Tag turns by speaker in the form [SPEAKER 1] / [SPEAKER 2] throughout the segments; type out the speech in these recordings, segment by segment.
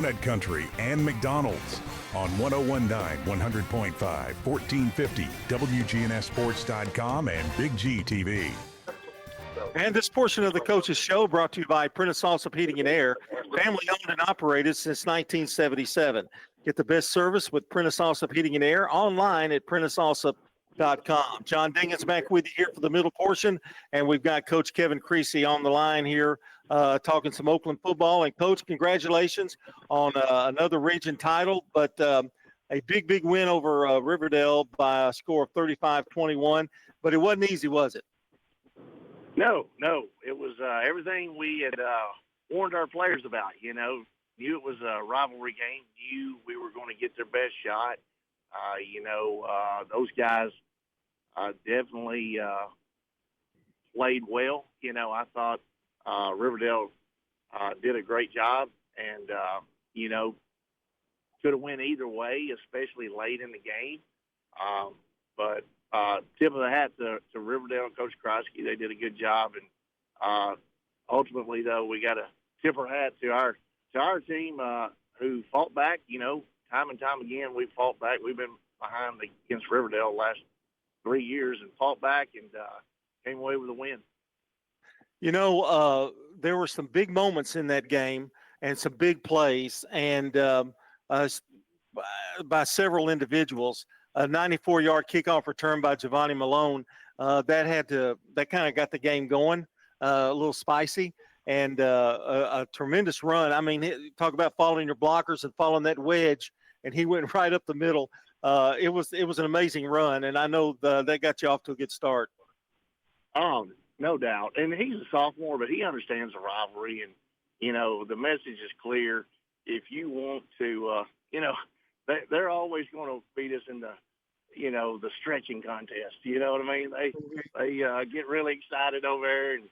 [SPEAKER 1] Nut Country and McDonald's on 1019, 100.5, 1450, WGNSSports.com, and BigGTV.
[SPEAKER 2] And this portion of the Coach's Show brought to you by Prentice Allsup Heating and Air, family owned and operated since 1977. Get the best service with Prentice Allsup Heating and Air online at PrenticeAllsup.com. John Dingens back with you here for the middle portion, and we've got Coach Kevin Creasy on the line here talking some Oakland football. And, Coach, congratulations on another region title, but a big win over Riverdale by a score of 35-21. But it wasn't easy, was it?
[SPEAKER 3] No. It was everything we had warned our players about, Knew it was a rivalry game, knew we were going to get their best shot. Those guys definitely played well. I thought Riverdale did a great job and, could have went either way, especially late in the game. But tip of the hat to Riverdale and Coach Creasy. They did a good job. And ultimately, though, we got to tip our hat to our team who fought back. Time and time again, we fought back. We've been behind against Riverdale the last 3 years and fought back and came away with a win.
[SPEAKER 2] There were some big moments in that game and some big plays, and by several individuals. A 94-yard kickoff return by Giovanni Malone that kind of got the game going, a little spicy, and a tremendous run. I mean, talk about following your blockers and following that wedge, and he went right up the middle. It was an amazing run, and I know that got you off to a good start.
[SPEAKER 3] Oh, no doubt. And he's a sophomore, but he understands the rivalry, and the message is clear. If you want to, they're always going to beat us in the stretching contest. You know what I mean? They get really excited over there, and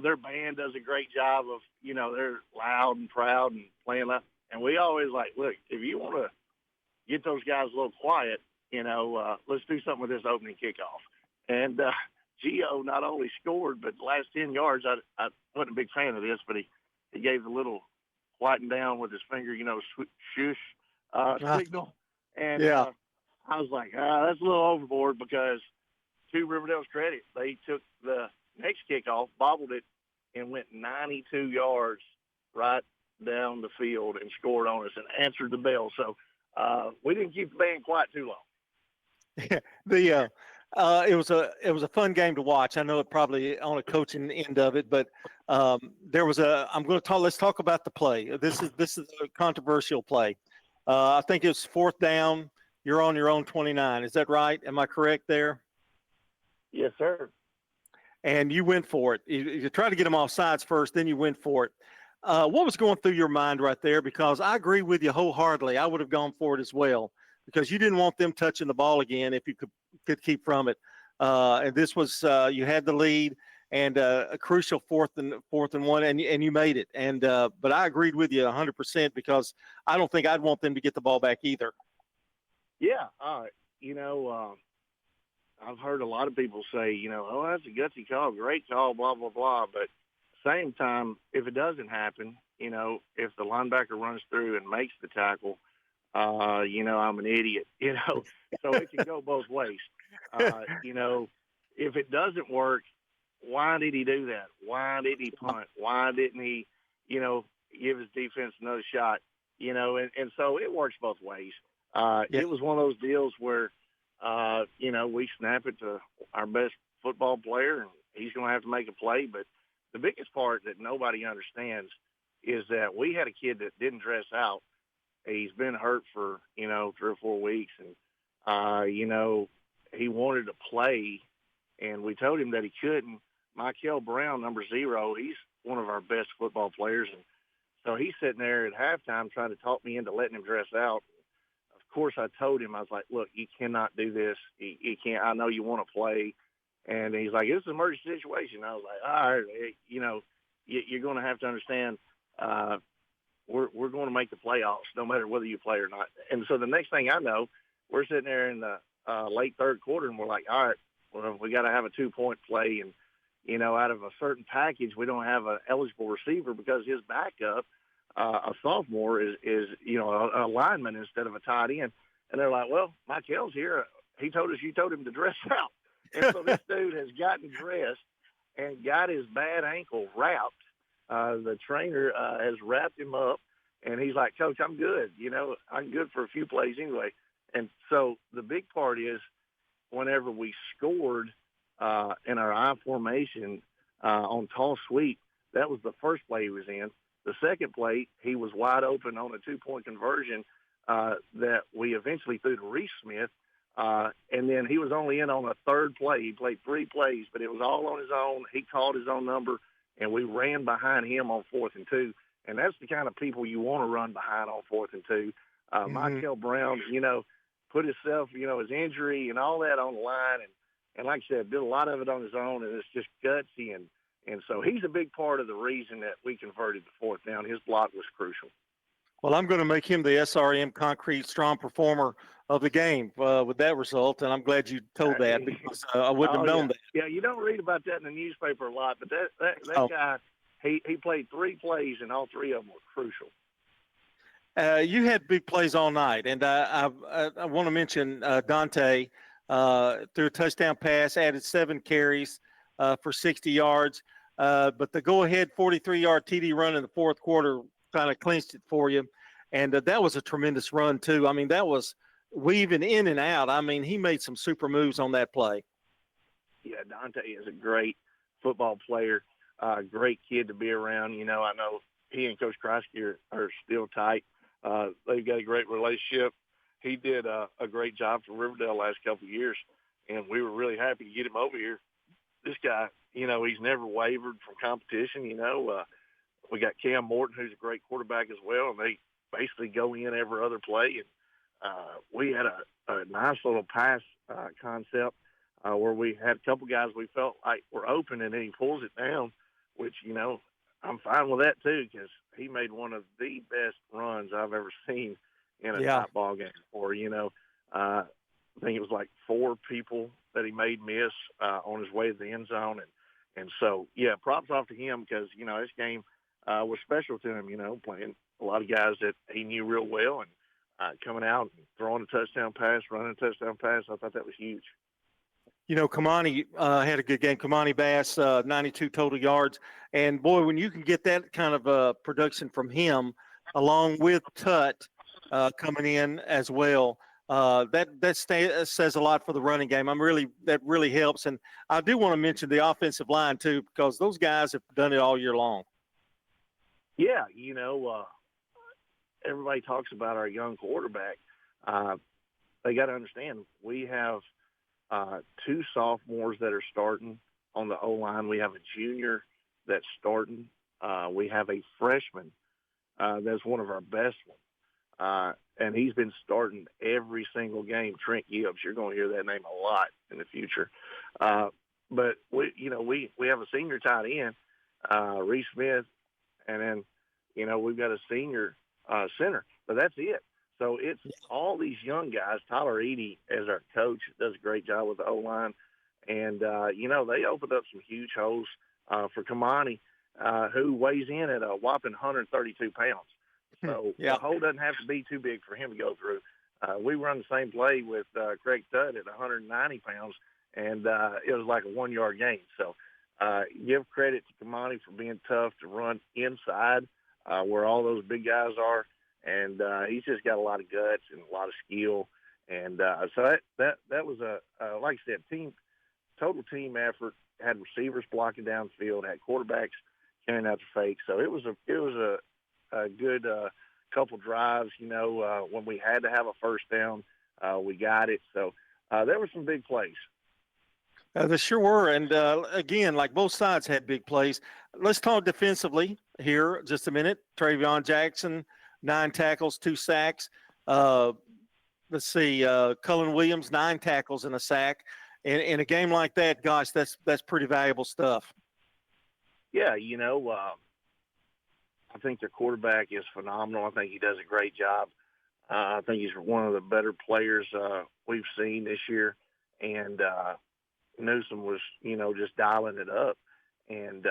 [SPEAKER 3] their band does a great job of they're loud and proud and playing loud. And we always look, if you want to get those guys a little quiet, let's do something with this opening kickoff. And Gio not only scored, but the last 10 yards, I wasn't a big fan of this, but he gave the little quieting down with his finger, shush signal. And I was like, that's a little overboard, because to Riverdale's credit, they took the next kickoff, bobbled it, and went 92 yards right down the field and scored on us and answered the bell. So we didn't keep the band quiet too long.
[SPEAKER 2] Yeah, it was a fun game to watch. I know it probably on a coaching end of it, but let's talk about the play. This is a controversial play. I think it's fourth down. You're on your own 29. Is that right? Am I correct there?
[SPEAKER 3] Yes, sir.
[SPEAKER 2] And you went for it. You tried to get them off sides first, then you went for it. What was going through your mind right there? Because I agree with you wholeheartedly. I would have gone for it as well, because you didn't want them touching the ball again if you could keep from it. And this was you had the lead and a crucial fourth and one, and you made it. And but I agreed with you 100%, because I don't think I'd want them to get the ball back either.
[SPEAKER 3] Yeah, I've heard a lot of people say, oh, that's a gutsy call, great call, blah, blah, blah. But at the same time, if it doesn't happen, if the linebacker runs through and makes the tackle, I'm an idiot, so it can go both ways. If it doesn't work, why did he do that? Why did he punt? Why didn't he, give his defense another shot? And so it works both ways. It was one of those deals where, we snap it to our best football player, and he's going to have to make a play. But the biggest part that nobody understands is that we had a kid that didn't dress out. He's been hurt for, 3 or 4 weeks, and, he wanted to play, and we told him that he couldn't. Michael Brown, number 0, he's one of our best football players, and so he's sitting there at halftime trying to talk me into letting him dress out. Of course, I told him, I was like, look, you cannot do this. You can't. I know you want to play. And he's like, it's an emergency situation. I was like, all right, you're going to have to understand we're going to make the playoffs no matter whether you play or not. And so the next thing I know, we're sitting there in the late third quarter, and we're like, all right, well, we got to have a 2-point play. And, out of a certain package, we don't have an eligible receiver because his backup a sophomore is a lineman instead of a tight end. And they're like, well, Mike Hell's here. He told us you told him to dress out. And so this dude has gotten dressed and got his bad ankle wrapped. The trainer has wrapped him up, and he's like, Coach, I'm good. I'm good for a few plays anyway. And so the big part is whenever we scored in our I formation on toss sweep, that was the first play he was in. The second play, he was wide open on a two-point conversion that we eventually threw to Reese Smith. And then he was only in on a third play. He played 3 plays, but it was all on his own. He called his own number, and we ran behind him on 4th and 2. And that's the kind of people you want to run behind on 4th and 2. Michael Brown, put himself, his injury and all that on the line. And like I said, did a lot of it on his own, and it's just gutsy. And so he's a big part of the reason that we converted the 4th down. His block was crucial.
[SPEAKER 2] Well, I'm going to make him the SRM Concrete Strong Performer of the game with that result, and I'm glad you told that because I wouldn't have known that.
[SPEAKER 3] Yeah, you don't read about that in the newspaper a lot, but that guy, he played 3 plays, and all 3 of them were crucial.
[SPEAKER 2] You had big plays all night, and I want to mention Dante threw a touchdown pass, added 7 carries for 60 yards, but the go-ahead 43-yard TD run in the fourth quarter kind of clinched it for you, and that was a tremendous run too. I mean, that was weaving in and out. I mean, he made some super moves on that play.
[SPEAKER 3] Yeah, Dante is a great football player, great kid to be around. I know he and Coach Creasy are still tight. They've got a great relationship. He did a great job for Riverdale last couple of years, and we were really happy to get him over here. This guy, he's never wavered from competition. We got Cam Morton, who's a great quarterback as well, and they basically go in every other play. And we had a nice little pass concept where we had a couple guys we felt like were open, and then he pulls it down, which, I'm fine with that too because he made one of the best runs I've ever seen in a night ball game before. I think it was like 4 people that he made miss on his way to the end zone. And so, yeah, props off to him because, this game was special to him, playing a lot of guys that he knew real well and coming out and throwing a touchdown pass, running a touchdown pass. I thought that was huge.
[SPEAKER 2] Kamani had a good game. Kamani Bass, 92 total yards. And, boy, when you can get that kind of production from him along with Tut coming in as well, that says a lot for the running game. That really helps. And I do want to mention the offensive line, too, because those guys have done it all year long.
[SPEAKER 3] Yeah, everybody talks about our young quarterback. They got to understand we have 2 sophomores that are starting on the O-line. We have a junior that's starting. We have a freshman that's one of our best ones. And he's been starting every single game. Trent Gibbs, you're going to hear that name a lot in the future. But we have a senior tight end, Reese Smith, and then we've got a senior center. But that's it. So it's all these young guys. Tyler Eady, as our coach, does a great job with the O-line. And, they opened up some huge holes for Kamani, who weighs in at a whopping 132 pounds. So the hole doesn't have to be too big for him to go through. We run the same play with Craig Tudd at 190 pounds, and it was like a 1-yard gain. So give credit to Kamani for being tough to run inside where all those big guys are. And he's just got a lot of guts and a lot of skill. And so that was like I said, total team effort. Had receivers blocking downfield, had quarterbacks carrying out the fake. So it was a good couple drives. When we had to have a first down, we got it. So there were some big plays.
[SPEAKER 2] There sure were. And, again, like both sides had big plays. Let's talk defensively here just a minute. Travion Jackson, 9 tackles, 2 sacks. Let's see, Cullen Williams, 9 tackles and a sack. In a game like that, gosh, that's pretty valuable stuff.
[SPEAKER 3] Yeah, I think their quarterback is phenomenal. I think he does a great job. I think he's one of the better players we've seen this year. And Newsom was, just dialing it up. And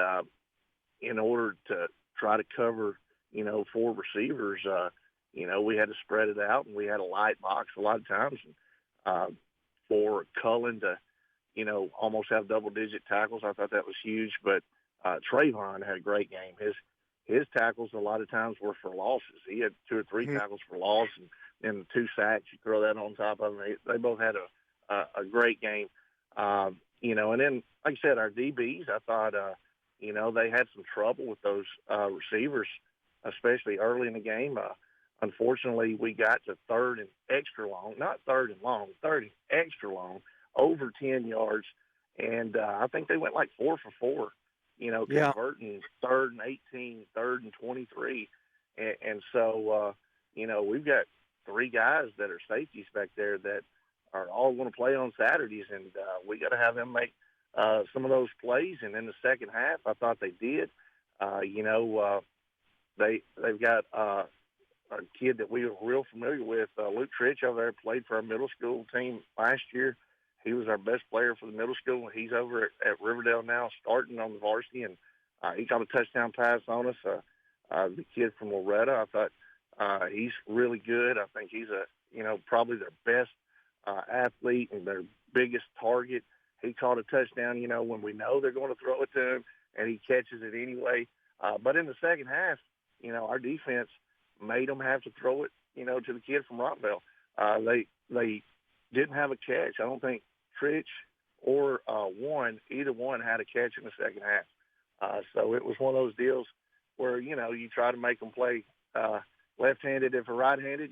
[SPEAKER 3] in order to try to cover four receivers, we had to spread it out, and we had a light box a lot of times. And, for Cullen to, almost have double-digit tackles, I thought that was huge. But Trayvon had a great game. His tackles a lot of times were for losses. He had 2 or 3 tackles for loss and 2 sacks. You throw that on top of them. They both had a great game. And then, like I said, our DBs, I thought, they had some trouble with those receivers, especially early in the game. Unfortunately, we got to third and extra long, not third and long, third and extra long, over 10 yards. And I think they went like 4 for 4, converting third and 18, third and 23. And so, we've got 3 guys that are safeties back there that are all going to play on Saturdays, and we got to have them make some of those plays. And in the second half, I thought they did. They've got a kid that we were real familiar with, Luke Tritch over there, played for our middle school team last year. He was our best player for the middle school. He's over at Riverdale now, starting on the varsity, and he got a touchdown pass on us. The kid from Loretta, I thought he's really good. I think he's probably their best athlete and their biggest target. He caught a touchdown, when we know they're going to throw it to him, and he catches it anyway. But in the second half, our defense made them have to throw it, to the kid from Rockville. They didn't have a catch. I don't think Tritch or either one had a catch in the second half. So it was one of those deals where, you try to make them play left-handed if they're right-handed,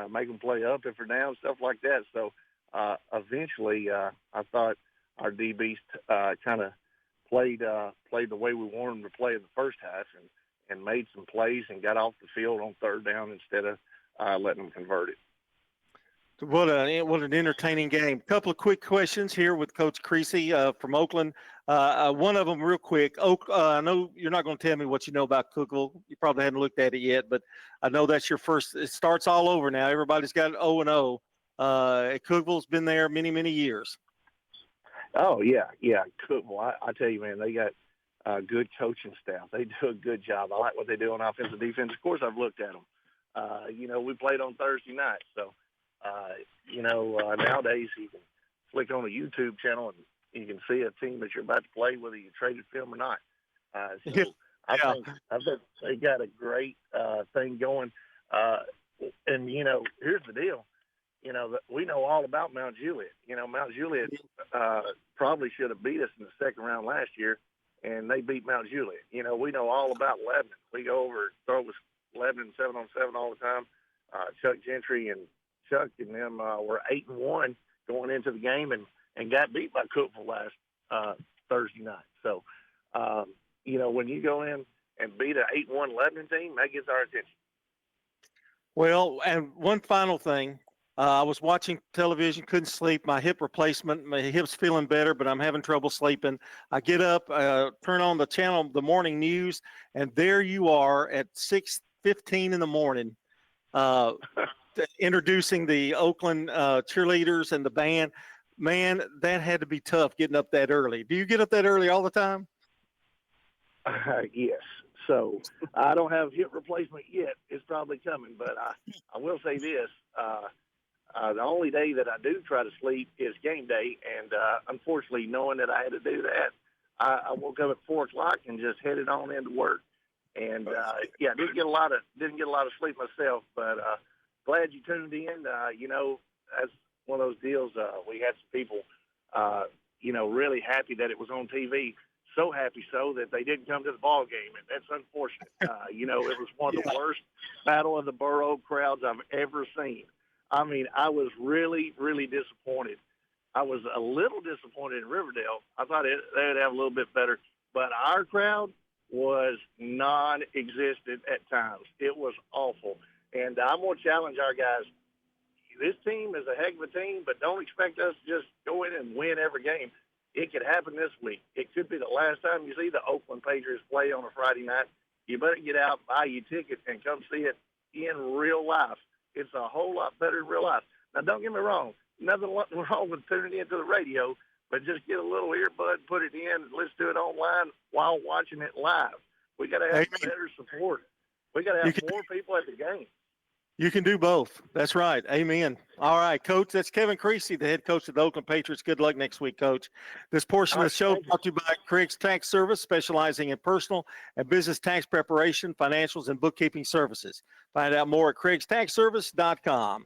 [SPEAKER 3] make them play up if they're down, stuff like that. So eventually I thought our DBs kind of played the way we wanted them to play in the first half and made some plays and got off the field on third down instead of letting them convert it.
[SPEAKER 2] What an entertaining game. Couple of quick questions here with Coach Creasy from Oakland. One of them real quick. I know you're not going to tell me what you know about Cookeville. You probably haven't looked at it yet, but I know that's your first. It starts all over now. Everybody's got 0-0. Cookeville's been there many, many years.
[SPEAKER 3] Oh, yeah. Cookeville, I tell you, man, they got good coaching staff. They do a good job. I like what they do on offense and defense. Of course, I've looked at them. We played on Thursday night, so nowadays you can flick on a YouTube channel and you can see a team that you're about to play, whether you traded film or not. I think they got a great thing going. And here's the deal. We know all about Mount Juliet. Mount Juliet probably should have beat us in the second round last year, and they beat Mount Juliet. We know all about Lebanon. We go over and throw with Lebanon 7-on-7 all the time. Chuck Gentry and Chuck and them were 8-1 going into the game and got beat by Cookeville last Thursday night. So, when you go in and beat an 8-1 Lebanon team, that gets our attention.
[SPEAKER 2] Well, and one final thing. I was watching television, couldn't sleep. My hip replacement, my hip's feeling better, but I'm having trouble sleeping. I get up, turn on the channel, the morning news, and there you are at 6:15 in the morning, introducing the Oakland cheerleaders and the band. Man, that had to be tough getting up that early. Do you get up that early all the time?
[SPEAKER 3] Yes. So I don't have hip replacement yet. It's probably coming, but I will say this. The only day that I do try to sleep is game day, and unfortunately, knowing that I had to do that, I woke up at 4 o'clock and just headed on into work. And didn't get a lot of sleep myself, but glad you tuned in. That's one of those deals. We had some people, really happy that it was on TV. So happy so that they didn't come to the ball game, and that's unfortunate. It was one of the worst Battle of the Borough crowds I've ever seen. I mean, I was really, really disappointed. I was a little disappointed in Riverdale. I thought they would have a little bit better, but our crowd was non-existent at times. It was awful, and I'm going to challenge our guys. This team is a heck of a team, but don't expect us to just go in and win every game. It could happen this week. It could be the last time you see the Oakland Patriots play on a Friday night. You better get out, buy your ticket, and come see it in real life. It's a whole lot better in real life. Now, don't get me wrong. Nothing wrong with tuning into the radio, but just get a little earbud, put it in, and listen to it online while watching it live. We got to have better support. We got to have more people at the game.
[SPEAKER 2] You can do both. That's right. Amen. All right, Coach. That's Kevin Creasy, the head coach of the Oakland Patriots. Good luck next week, Coach. This portion of the show brought to you by Craig's Tax Service, specializing in personal and business tax preparation, financials, and bookkeeping services. Find out more at CraigsTaxService.com.